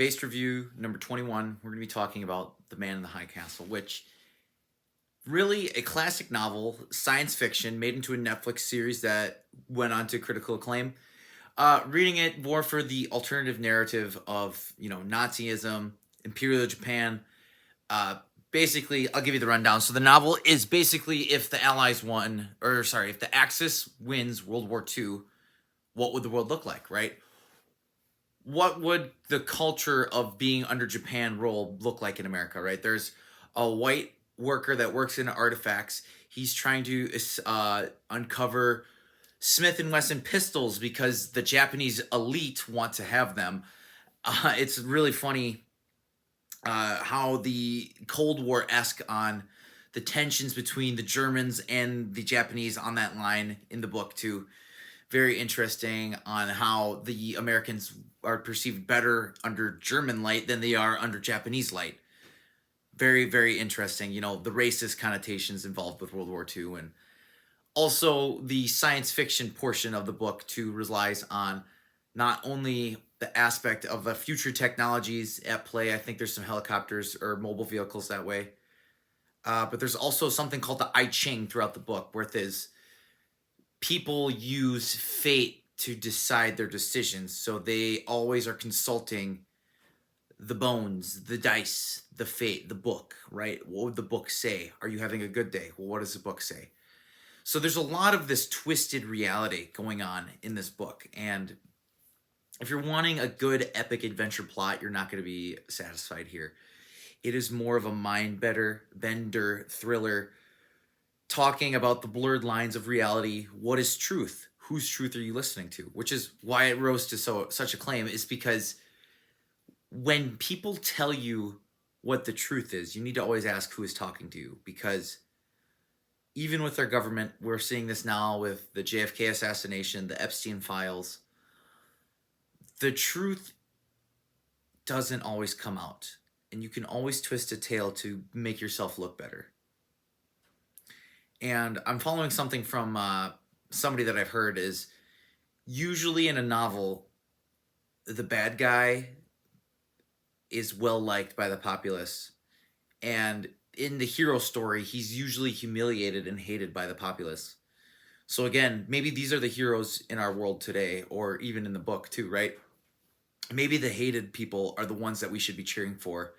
Based review number 21, we're going to be talking about The Man in the High Castle, which really a classic novel, science fiction, made into a Netflix series that went on to critical acclaim. Reading it more for the alternative narrative of, Nazism, Imperial Japan. Basically, I'll give you the rundown. So the novel is basically if the Allies won, or sorry, if the Axis wins World War II, what would the world look like, right? What would the culture of being under Japan rule look like in America, right? There's a white worker that works in artifacts. He's trying to uncover Smith and Wesson pistols because the Japanese elite want to have them. It's really funny how the Cold War-esque on the tensions between the Germans and the Japanese on that line in the book too. Very interesting on how the Americans are perceived better under German light than they are under Japanese light. Very, very interesting. The racist connotations involved with World War II. And also the science fiction portion of the book too relies on not only the aspect of the future technologies at play. I think there's some helicopters or mobile vehicles that way. But there's also something called the I Ching throughout the book, where it is people use fate to decide their decisions. So they always are consulting the bones, the dice, the fate, the book, right? What would the book say? Are you having a good day? Well, what does the book say? So there's a lot of this twisted reality going on in this book. And if you're wanting a good epic adventure plot, you're not going to be satisfied here. It is more of a mind-bender thriller talking about the blurred lines of reality. What is truth? Whose truth are you listening to? Which is why it rose to such acclaim, is because when people tell you what the truth is, you need to always ask who is talking to you. Because even with our government, we're seeing this now with the JFK assassination, the Epstein files, the truth doesn't always come out. And you can always twist a tale to make yourself look better. And I'm following something from somebody that I've heard is usually in a novel, the bad guy is well-liked by the populace. And in the hero story, he's usually humiliated and hated by the populace. So again, maybe these are the heroes in our world today, or even in the book too, right? Maybe the hated people are the ones that we should be cheering for.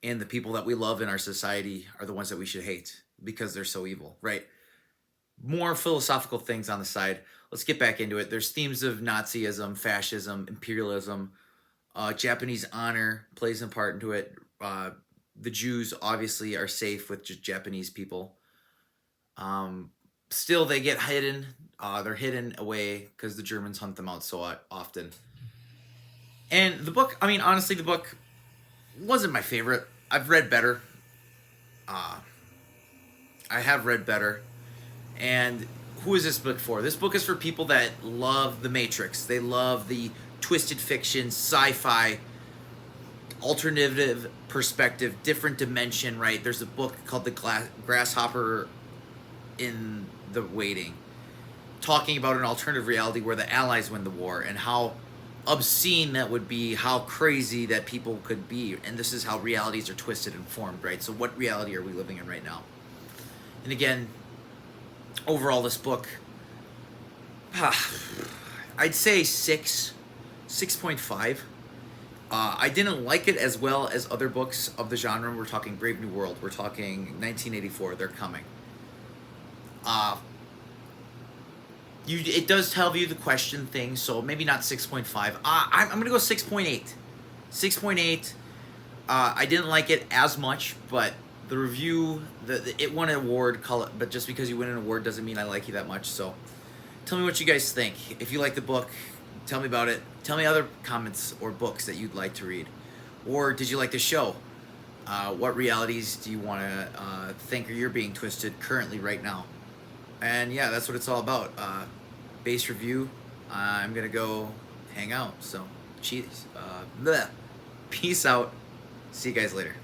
And the people that we love in our society are the ones that we should hate because they're so evil, right? More philosophical things on the side. Let's get back into it. There's themes of Nazism, fascism, imperialism. Japanese honor plays a part into it. The Jews obviously are safe with Japanese people. Still, they get hidden. They're hidden away because the Germans hunt them out so often. And the book, honestly, the book wasn't my favorite. I've read better. I have read better. And who is this book for? This book is for people that love The Matrix. They love the twisted fiction, sci-fi, alternative perspective, different dimension, right? There's a book called The Grasshopper in the Waiting, talking about an alternative reality where the Allies win the war and how obscene that would be, how crazy that people could be. And this is how realities are twisted and formed, right? So what reality are we living in right now? And again, overall, this book, I'd say 6.5. I didn't like it as well as other books of the genre. We're talking Brave New World. We're talking 1984. They're coming. It does tell you the question thing, so maybe not 6.5. I'm going to go 6.8. 6.8. I didn't like it as much, but the review, it won an award, but just because you win an award doesn't mean I like you that much. So tell me what you guys think. If you like the book, tell me about it. Tell me other comments or books that you'd like to read. Or did you like the show? What realities do you want to think you're being twisted currently right now? And yeah, that's what it's all about. Base review. I'm going to go hang out. So, cheers. Peace out. See you guys later.